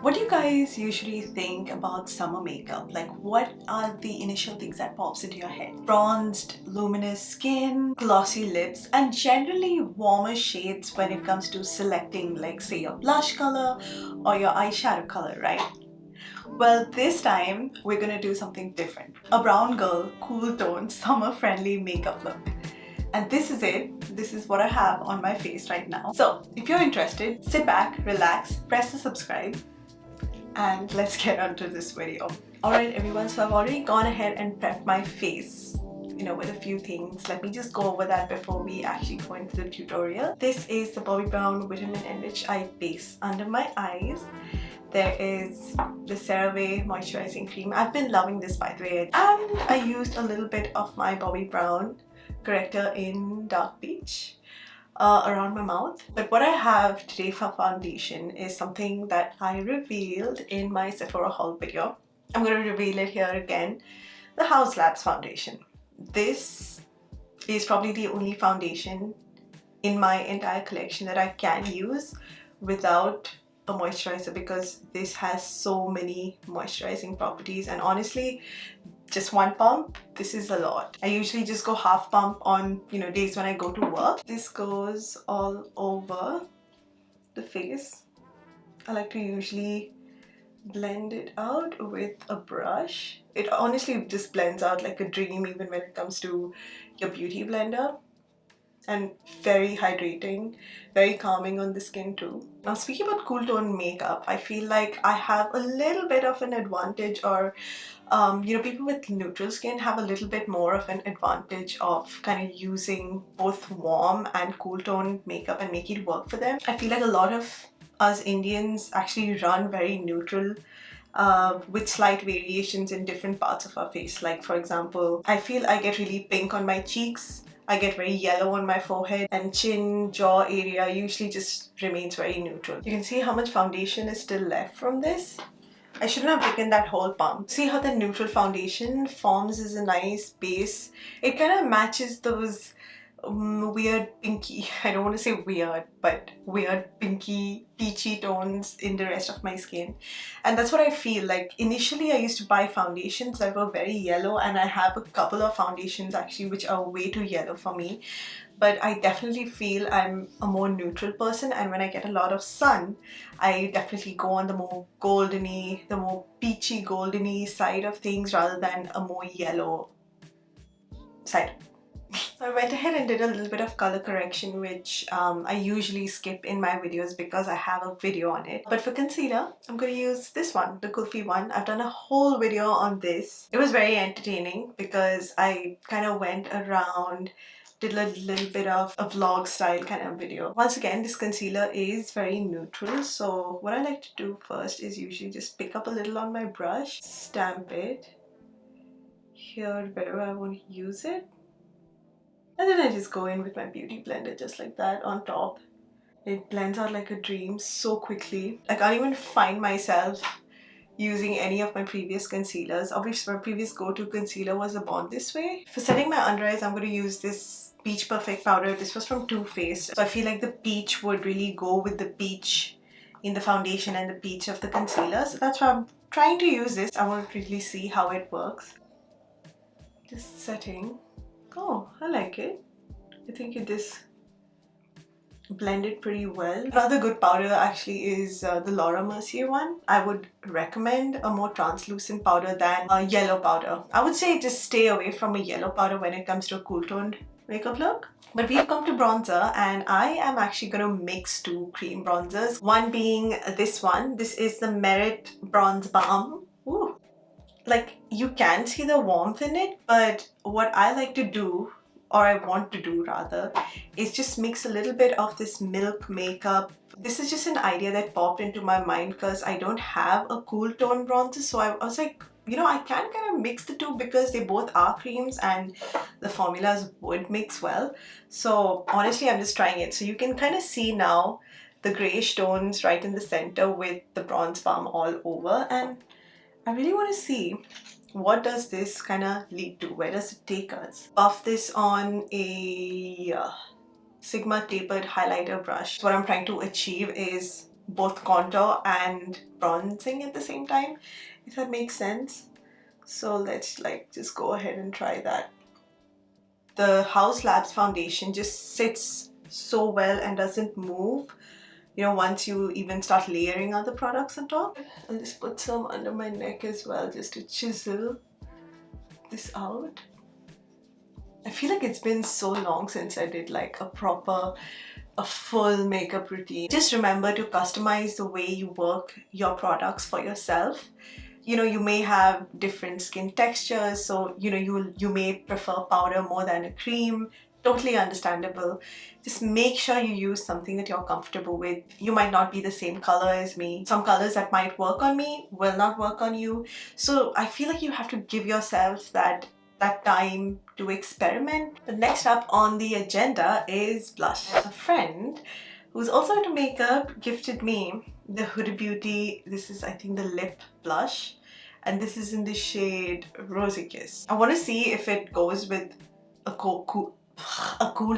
What do you guys usually think about summer makeup? Like, what are the initial things that pops into your head? Bronzed, luminous skin, glossy lips, and generally warmer shades when it comes to selecting, like, say, your blush color or your eyeshadow color, right? Well, this time we're gonna do something different. A brown girl, cool tone, summer-friendly makeup look. And this is it. This is what I have on my face right now. So, if you're interested, sit back, relax, press the subscribe, and let's get onto this video. Alright everyone, so I've already gone ahead and prepped my face, with a few things. Let me just go over that before we actually go into the tutorial. This is the Bobbi Brown Vitamin Enriched Eye Base under my eyes. There is the CeraVe Moisturizing Cream. I've been loving this, by the way. And I used a little bit of my Bobbi Brown corrector in Dark Peach around my mouth. But what I have today for foundation is something that I revealed in my Sephora haul video. I'm going to reveal it here again. The Haus Labs foundation. This is probably the only foundation in my entire collection that I can use without a moisturizer, because this has so many moisturizing properties, and honestly, just one pump, this is a lot. I usually just go half pump on days when I go to work. This goes all over the face. I like to usually blend it out with a brush. It honestly just blends out like a dream, even when it comes to your beauty blender. And very hydrating, very calming on the skin too. Now, speaking about cool tone makeup, I feel like I have a little bit of an advantage, or people with neutral skin have a little bit more of an advantage of kind of using both warm and cool tone makeup and make it work for them. I feel like a lot of us Indians actually run very neutral with slight variations in different parts of our face. Like, for example, I feel I get really pink on my cheeks. I get very yellow on my forehead, and chin, jaw area usually just remains very neutral. You can see how much foundation is still left from this. I shouldn't have taken that whole pump. See how the neutral foundation forms as a nice base? It kind of matches those weird pinky, I don't want to say weird, but weird pinky peachy tones in the rest of my skin. And that's what I feel like. Initially I used to buy foundations that were very yellow, and I have a couple of foundations actually which are way too yellow for me. But I definitely feel I'm a more neutral person, and when I get a lot of sun, I definitely go on the more goldeny, the more peachy goldeny side of things rather than a more yellow side. So I went ahead and did a little bit of color correction, which I usually skip in my videos because I have a video on it. But for concealer, I'm going to use this one, the Kulfi one. I've done a whole video on this. It was very entertaining because I kind of went around, did a little bit of a vlog style kind of video. Once again, this concealer is very neutral, so what I like to do first is usually just pick up a little on my brush, stamp it here wherever I want to use it, and then I just go in with my beauty blender just like that on top. It blends out like a dream so quickly. I can't even find myself using any of my previous concealers. Obviously, my previous go-to concealer was the Born This Way. For setting my under eyes, I'm going to use this Peach Perfect powder. This was from Too Faced. So I feel like the peach would really go with the peach in the foundation and the peach of the concealer. So that's why I'm trying to use this. I want to really see how it works. Just setting. Oh, I like it. I think this blended pretty well. Another good powder actually is the Laura Mercier one. I would recommend a more translucent powder than a yellow powder. I would say just stay away from a yellow powder when it comes to a cool toned makeup look. But we've come to bronzer, and I am actually going to mix two cream bronzers. One being this one. This is the Merit Bronze Balm. Ooh. Like, you can see the warmth in it, but what I like to do, or I want to do rather, is just mix a little bit of this Milk makeup. This is just an idea that popped into my mind because I don't have a cool tone bronzer, so I was like, I can kind of mix the two because they both are creams and the formulas would mix well. So honestly, I'm just trying it. So you can kind of see now the grayish tones right in the center with the Bronze Balm all over, and I really want to see what does this kind of lead to? Where does it take us? Buff this on a Sigma tapered highlighter brush. What I'm trying to achieve is both contour and bronzing at the same time, if that makes sense. So let's like just go ahead and try that. The Haus Labs foundation just sits so well and doesn't move, you know, once you even start layering other products on top. I'll just put some under my neck as well, just to chisel this out. I feel like it's been so long since I did like a full makeup routine. Just remember to customize the way you work your products for yourself. You know, you may have different skin textures, so you know you may prefer powder more than a cream. Totally understandable. Just make sure you use something that you're comfortable with. You might not be the same color as me. Some colors that might work on me will not work on you. So I feel like you have to give yourself that time to experiment. The next up on the agenda is blush. A friend who's also into makeup gifted me the Huda Beauty, this is I think the lip blush, and this is in the shade Rosy Kiss. I want to see if it goes with a cool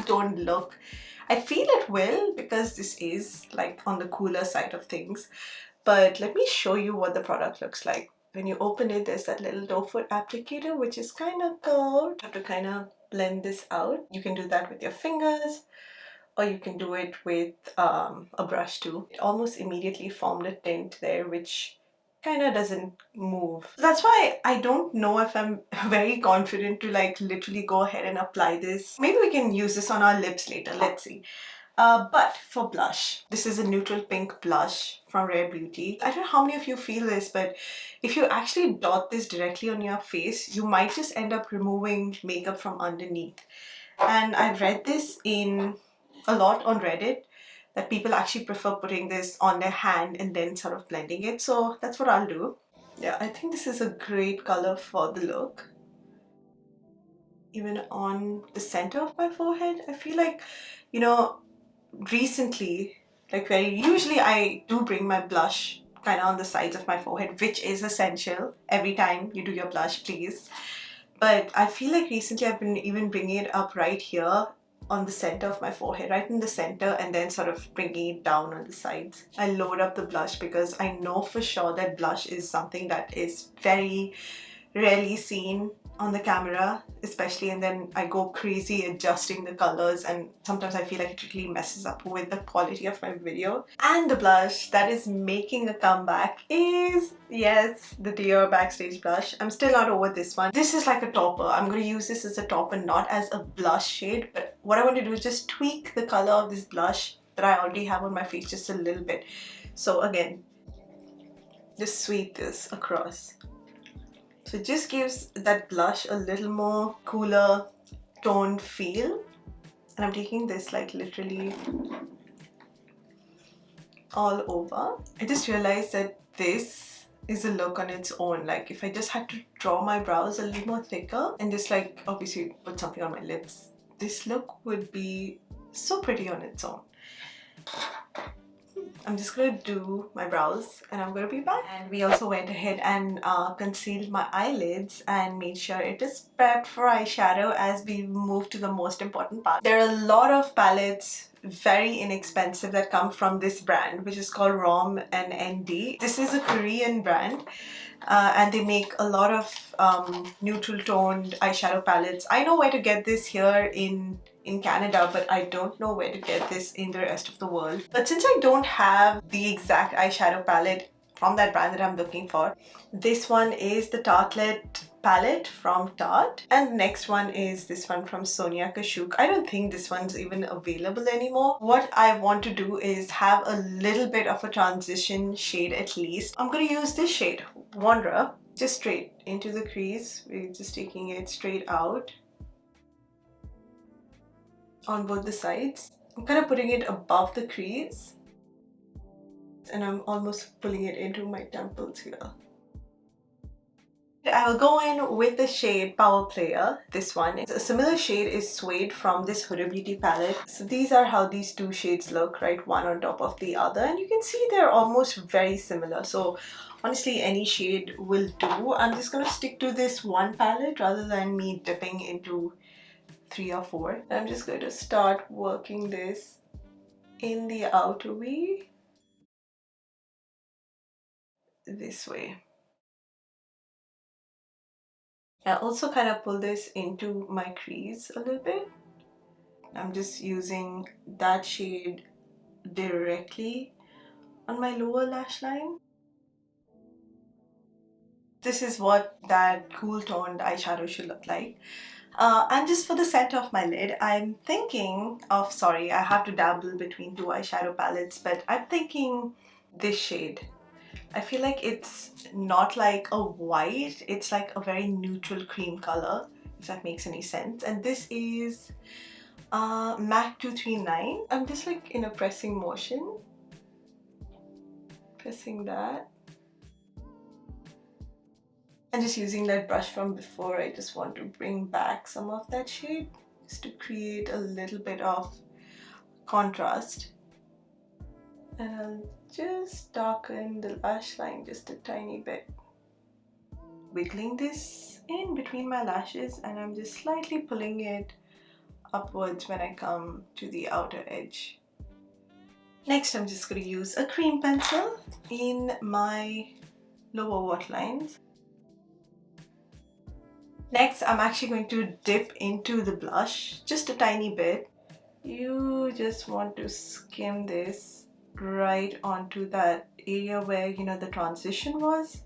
toned look. I feel it will, because this is like on the cooler side of things, but let me show you what the product looks like. When you open it, there's that little doe foot applicator which is kind of curved. You have to kind of blend this out. You can do that with your fingers, or you can do it with a brush too. It almost immediately formed a tint there which kind of doesn't move. That's why I don't know if I'm very confident to like literally go ahead and apply this. Maybe we can use this on our lips later, let's see. But for blush, this is a neutral pink blush from Rare Beauty. I don't know how many of you feel this, but if you actually dot this directly on your face, you might just end up removing makeup from underneath. And I've read this in a lot on Reddit, that people actually prefer putting this on their hand and then sort of blending it. So that's what I'll do. Yeah, I think this is a great color for the look. Even on the center of my forehead, I feel like, you know, recently, like usually I do bring my blush kind of on the sides of my forehead, which is essential every time you do your blush, please. But I feel like recently I've been even bringing it up right here on the center of my forehead, right in the center, and then sort of bringing it down on the sides. I load up the blush because I know for sure that blush is something that is very rarely seen on the camera, especially, and then I go crazy adjusting the colors, and sometimes I feel like it really messes up with the quality of my video. And the blush that is making a comeback is, yes, the Dior Backstage blush. I'm still not over this one. This is like a topper. I'm going to use this as a topper, not as a blush shade, but what I want to do is just tweak the color of this blush that I already have on my face just a little bit. So again, just sweep this across. So it just gives that blush a little more cooler toned feel. And I'm taking this like literally all over. I just realized that this is a look on its own. Like if I just had to draw my brows a little more thicker and just like obviously put something on my lips, this look would be so pretty on its own. I'm just going to do my brows and I'm going to be back. And we also went ahead and concealed my eyelids and made sure it is prepped for eyeshadow as we move to the most important part. There are a lot of palettes, very inexpensive, that come from this brand, which is called ROM and ND. This is a Korean brand. And they make a lot of neutral toned eyeshadow palettes. I know where to get this here in Canada, but I don't know where to get this in the rest of the world. But since I don't have the exact eyeshadow palette from that brand that I'm looking for, this one is the Tartelette palette from Tarte, and the next one is this one from Sonia Kashuk. I don't think this one's even available anymore. What I want to do is have a little bit of a transition shade at least. I'm going to use this shade, Wanderer, just straight into the crease. We're just taking it straight out on both the sides. I'm kind of putting it above the crease and I'm almost pulling it into my temples here. I will go in with the shade Power Player, this one. A similar shade is Suede from this Huda Beauty palette. So these are how these two shades look, right? One on top of the other. And you can see they're almost very similar. So honestly, any shade will do. I'm just going to stick to this one palette rather than me dipping into 3 or 4. I'm just going to start working this in the outer V. this way. I also kind of pull this into my crease a little bit. I'm just using that shade directly on my lower lash line. This is what that cool toned eyeshadow should look like. And just for the center of my lid, I'm thinking of, sorry, I have to dabble between two eyeshadow palettes, but I'm thinking this shade. I feel like it's not like a white, it's like a very neutral cream color, if that makes any sense. And this is MAC 239. I'm just like in a pressing motion. Pressing that. And just using that brush from before, I just want to bring back some of that shade just to create a little bit of contrast. And I'll just darken the lash line just a tiny bit. Wiggling this in between my lashes, and I'm just slightly pulling it upwards when I come to the outer edge. Next, I'm just going to use a cream pencil in my lower waterlines. Next, I'm actually going to dip into the blush just a tiny bit. You just want to skim this right onto that area where, you know, the transition was.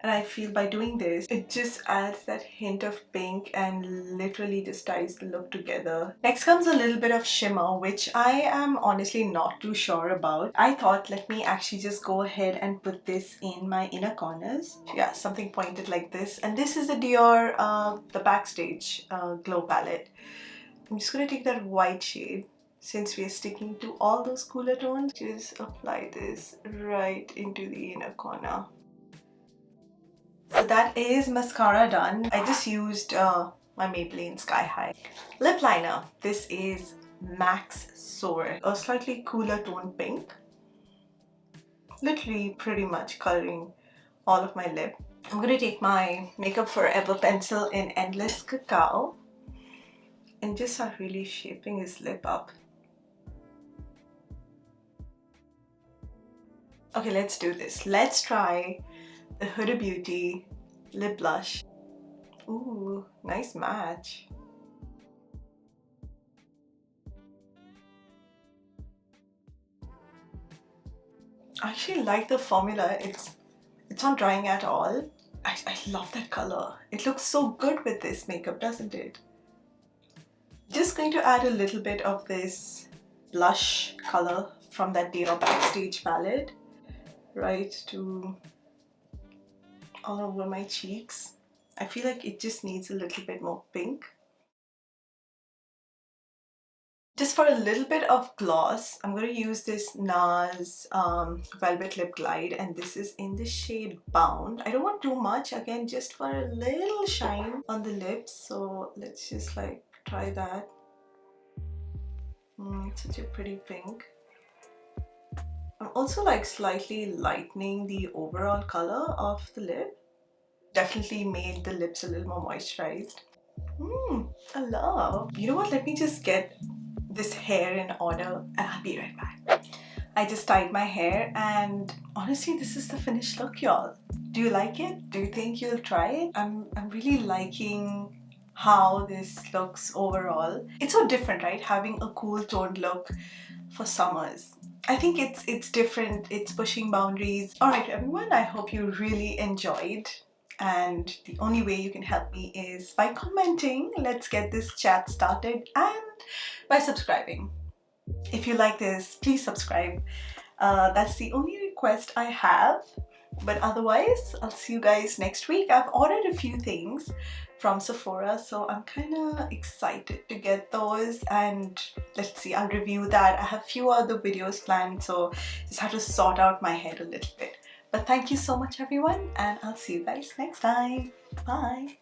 And I feel by doing this, it just adds that hint of pink and literally just ties the look together. Next comes a little bit of shimmer, which I am honestly not too sure about. I thought, let me actually just go ahead and put this in my inner corners. Yeah, something pointed like this. And this is the Dior, the Backstage Glow Palette. I'm just going to take that white shade. Since we are sticking to all those cooler tones, just apply this right into the inner corner. So that is mascara done. I just used my Maybelline Sky High. Lip liner. This is Max Soar, a slightly cooler toned pink. Literally pretty much coloring all of my lip. I'm going to take my Makeup Forever pencil in Endless Cacao and just start really shaping his lip up. Okay, let's do this. Let's try the Huda Beauty lip blush. Ooh, nice match. I actually like the formula. It's not drying at all. I love that color. It looks so good with this makeup, doesn't it? Just going to add a little bit of this blush color from that Dior Backstage palette right to all over my cheeks. I feel like it just needs a little bit more pink. Just for a little bit of gloss, I'm going to use this NARS Velvet Lip Glide, and this is in the shade Bound. I don't want too much, again, just for a little shine on the lips. So let's just like try that. Such a pretty pink. I'm also like slightly lightening the overall color of the lip. Definitely made the lips a little more moisturized. I love. You know what? Let me just get this hair in order and I'll be right back. I just tied my hair and honestly, this is the finished look, y'all. Do you like it? Do you think you'll try it? I'm really liking how this looks overall. It's so different, right? Having a cool toned look for summers. I think it's different. It's pushing boundaries. All right, everyone, I hope you really enjoyed. And the only way you can help me is by commenting. Let's get this chat started, and by subscribing. If you like this, please subscribe. That's the only request I have. But otherwise, I'll see you guys next week. I've ordered a few things from Sephora, so I'm kind of excited to get those, and let's see, I'll review that. I have a few other videos planned, so just have to sort out my head a little bit. But thank you so much, everyone, and I'll see you guys next time. Bye.